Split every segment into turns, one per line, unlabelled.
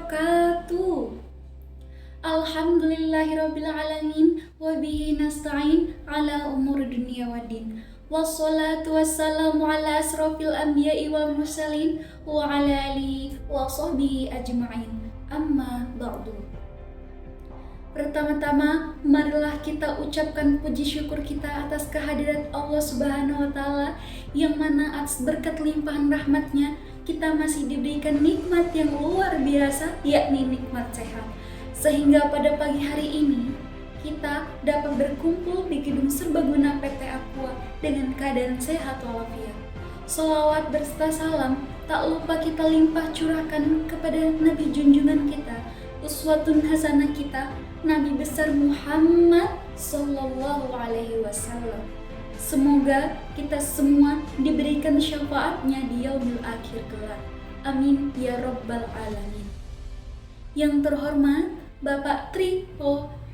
wabarakatuh. Alhamdulillahirabbil alamin wa bihi nasta'in ala umur dunia waddin. Wassalatu wassalamu ala asrofil anbiya'i wal mursalin wa ala alihi wa sahbihi ajma'in. Amma ba'du. Pertama-tama, marilah kita ucapkan puji syukur kita atas kehadirat Allah Subhanahu wa Ta'ala, yang mana atas berkat limpahan rahmatnya kita masih diberikan nikmat yang luar biasa, yakni nikmat sehat. Sehingga pada pagi hari ini kita dapat berkumpul di gedung serbaguna PT Aqua dengan keadaan sehat walafiat. Sholawat berserta salam tak lupa kita limpah curahkan kepada Nabi junjungan kita, uswatun hasanah kita, Nabi besar Muhammad Sallallahu Alaihi Wasallam. Semoga kita semua diberikan syafaatnya di yaumil akhir kelak. Amin ya Rabbal Alamin. Yang terhormat Bapak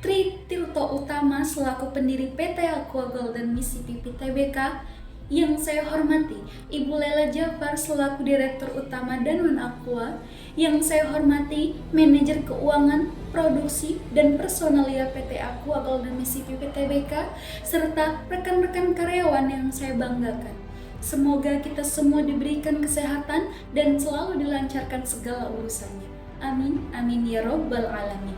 Tritirto Utama selaku pendiri PT Aqua Golden Mississippi Tbk. Yang saya hormati Ibu Lela Jafar selaku Direktur Utama Danone Aqua. Yang saya hormati Manajer Keuangan, Produksi, dan Personalia PT Aqua Golden Mississippi Tbk, serta rekan-rekan karyawan yang saya banggakan. Semoga kita semua diberikan kesehatan dan selalu dilancarkan segala urusannya. Amin, amin ya Rabbal Alamin.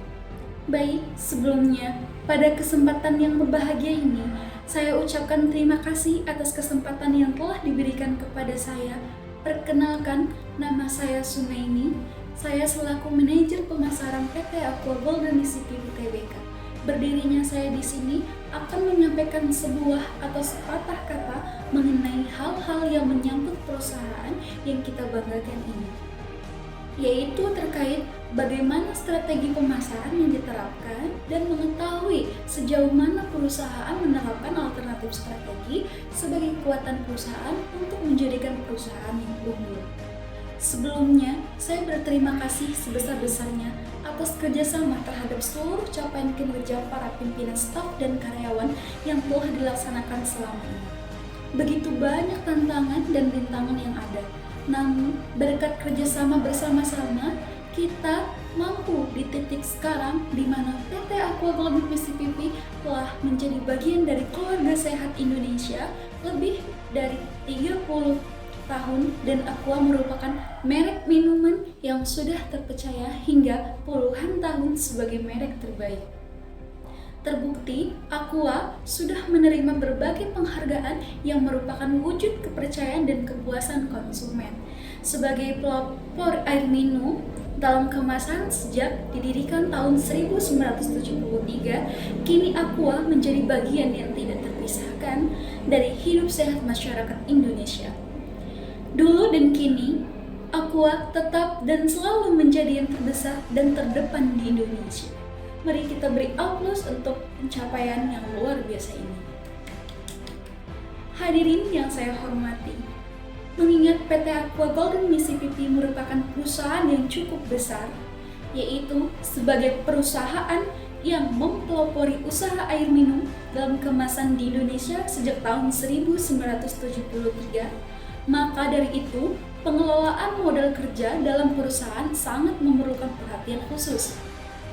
Baik, sebelumnya pada kesempatan yang berbahagia ini, saya ucapkan terima kasih atas kesempatan yang telah diberikan kepada saya. Perkenalkan, nama saya Sunaini. Saya selaku manajer pemasaran PT Aqua Golden Mississippi Tbk. Berdirinya saya di sini akan menyampaikan sebuah atau sepatah kata mengenai hal-hal yang menyangkut perusahaan yang kita banggakan ini, yaitu terkait bagaimana strategi pemasaran yang diterapkan dan mengetahui sejauh mana perusahaan menerapkan alternatif strategi sebagai kekuatan perusahaan untuk menjadikan perusahaan yang unggul. Sebelumnya, saya berterima kasih sebesar-besarnya atas kerjasama terhadap seluruh capaian kinerja para pimpinan staf dan karyawan yang telah dilaksanakan selama ini. Begitu banyak tantangan dan rintangan yang ada, namun berkat kerjasama bersama-sama, kita mampu di titik sekarang di mana PT Aqua Golden Mississippi telah menjadi bagian dari keluarga sehat Indonesia lebih dari 30 tahun, dan Aqua merupakan merek minuman yang sudah terpercaya hingga puluhan tahun sebagai merek terbaik. Terbukti, Aqua sudah menerima berbagai penghargaan yang merupakan wujud kepercayaan dan kepuasan konsumen. Sebagai pelopor air minum dalam kemasan sejak didirikan tahun 1973, kini Aqua menjadi bagian yang tidak terpisahkan dari hidup sehat masyarakat Indonesia. Dulu dan kini, Aqua tetap dan selalu menjadi yang terbesar dan terdepan di Indonesia. Mari kita beri aplaus untuk pencapaian yang luar biasa ini. Hadirin yang saya hormati, mengingat PT Aqua Golden Mississippi merupakan perusahaan yang cukup besar, yaitu sebagai perusahaan yang mempelopori usaha air minum dalam kemasan di Indonesia sejak tahun 1973, maka dari itu pengelolaan modal kerja dalam perusahaan sangat memerlukan perhatian khusus.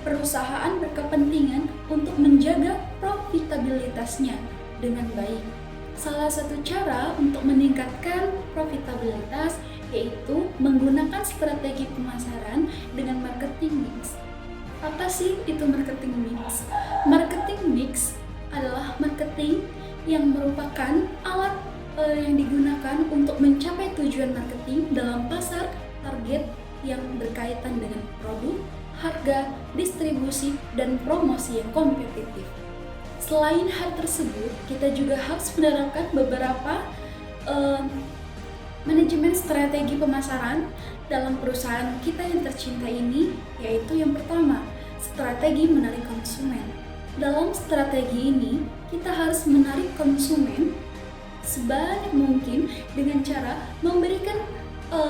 Perusahaan berkepentingan untuk menjaga profitabilitasnya dengan baik. Salah satu cara untuk meningkatkan profitabilitas yaitu menggunakan strategi pemasaran dengan marketing mix. Apa sih itu marketing mix? Marketing mix adalah marketing yang merupakan alat yang digunakan untuk mencapai tujuan marketing dalam pasar target yang berkaitan dengan produk, harga, distribusi, dan promosi yang kompetitif. Selain hal tersebut, kita juga harus menerapkan beberapa manajemen strategi pemasaran dalam perusahaan kita yang tercinta ini, yaitu yang pertama, strategi menarik konsumen. Dalam strategi ini, kita harus menarik konsumen sebanyak mungkin dengan cara memberikan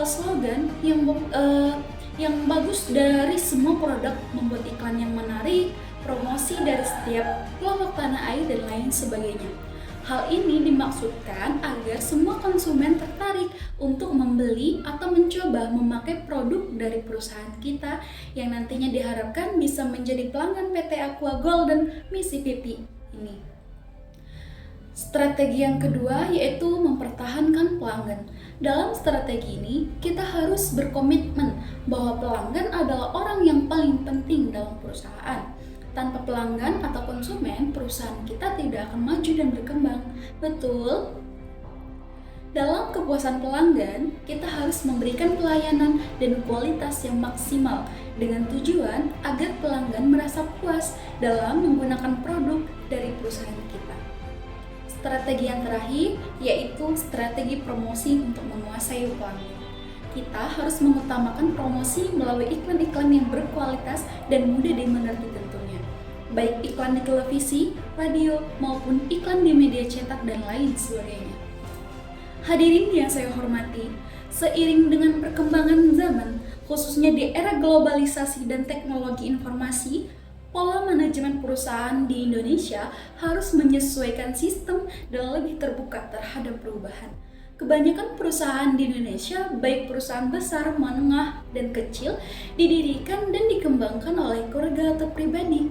slogan yang bagus dari semua produk, membuat iklan yang menarik, promosi dari setiap kelompok tanah air, dan lain sebagainya. Hal ini dimaksudkan agar semua konsumen tertarik untuk membeli atau mencoba memakai produk dari perusahaan kita yang nantinya diharapkan bisa menjadi pelanggan PT Aqua Golden Mississippi ini. Strategi yang kedua yaitu mempertahankan pelanggan. Dalam strategi ini, kita harus berkomitmen bahwa pelanggan adalah orang yang paling penting dalam perusahaan. Tanpa pelanggan atau konsumen, perusahaan kita tidak akan maju dan berkembang. Betul? Dalam kepuasan pelanggan, kita harus memberikan pelayanan dan kualitas yang maksimal dengan tujuan agar pelanggan merasa puas dalam menggunakan produk dari perusahaan kita. Strategi yang terakhir yaitu strategi promosi untuk menguasai pelanggan. Kita harus mengutamakan promosi melalui iklan-iklan yang berkualitas dan mudah dimengerti tentunya. Baik iklan di televisi, radio, maupun iklan di media cetak dan lain sebagainya. Hadirin yang saya hormati, seiring dengan perkembangan zaman, khususnya di era globalisasi dan teknologi informasi, pola manajemen perusahaan di Indonesia harus menyesuaikan sistem dan lebih terbuka terhadap perubahan. Kebanyakan perusahaan di Indonesia, baik perusahaan besar, menengah, dan kecil, didirikan dan dikembangkan oleh keluarga atau pribadi.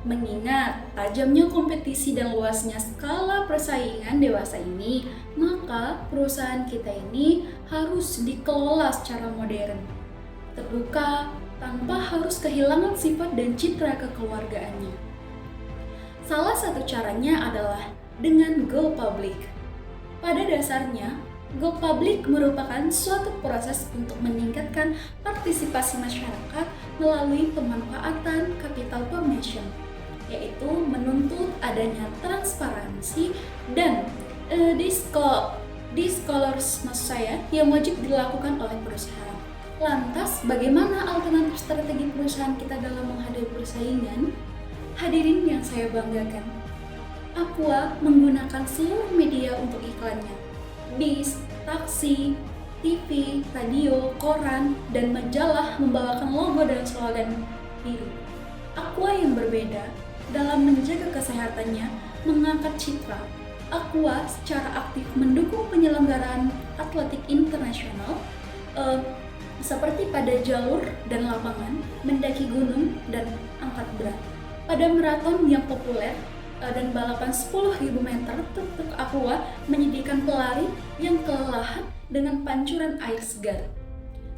Mengingat tajamnya kompetisi dan luasnya skala persaingan dewasa ini, maka perusahaan kita ini harus dikelola secara modern, terbuka, tanpa harus kehilangan sifat dan citra kekeluargaannya. Salah satu caranya adalah dengan go public. Pada dasarnya, go public merupakan suatu proses untuk meningkatkan partisipasi masyarakat melalui pemanfaatan capital formation, yaitu menuntut adanya transparansi dan disclosure yang wajib dilakukan oleh perusahaan. Lantas, bagaimana alternatif strategi perusahaan kita dalam menghadapi persaingan? Hadirin yang saya banggakan, Aqua menggunakan seluruh media untuk iklannya. Bis, taksi, TV, radio, koran, dan majalah membawakan logo dan slogan biru. Aqua yang berbeda dalam menjaga kesehatannya, mengangkat citra. Aqua secara aktif mendukung penyelenggaraan atletik internasional, seperti pada jalur dan lapangan, mendaki gunung, dan angkat berat. Pada maraton yang populer dan balapan 10.000 meter, Tuk Aqua menyediakan pelari yang kelelahan dengan pancuran air segar.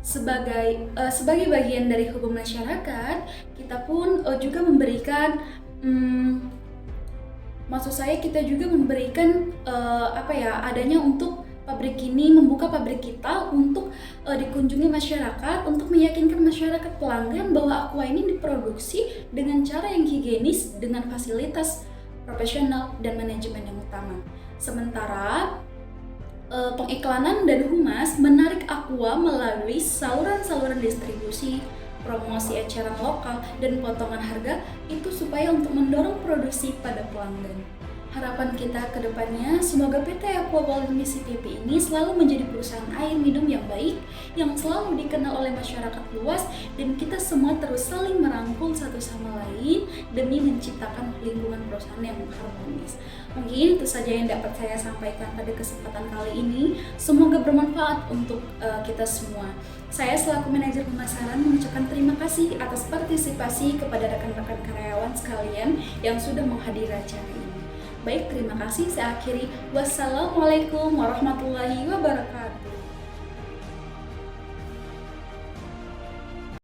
Sebagai bagian dari hukum masyarakat, kita pun juga memberikan kita juga memberikan adanya untuk pabrik ini, membuka pabrik kita untuk dikunjungi masyarakat, untuk meyakinkan masyarakat pelanggan bahwa Aqua ini diproduksi dengan cara yang higienis, dengan fasilitas profesional dan manajemen yang utama. Sementara pengiklanan dan humas menarik Aqua melalui saluran-saluran distribusi, promosi eceran lokal, dan potongan harga itu supaya untuk mendorong produksi pada pelanggan. Harapan kita ke depannya, semoga PT Aqua Golden Mississippi ini selalu menjadi perusahaan air minum yang baik, yang selalu dikenal oleh masyarakat luas, dan kita semua terus saling merangkul satu sama lain demi menciptakan lingkungan perusahaan yang harmonis. Mungkin itu saja yang dapat saya sampaikan pada kesempatan kali ini. Semoga bermanfaat untuk kita semua. Saya selaku manajer pemasaran mengucapkan terima kasih atas partisipasi kepada rekan-rekan karyawan sekalian yang sudah menghadiri acara ini. Baik, terima kasih. Saya akhiri. Wassalamualaikum warahmatullahi wabarakatuh.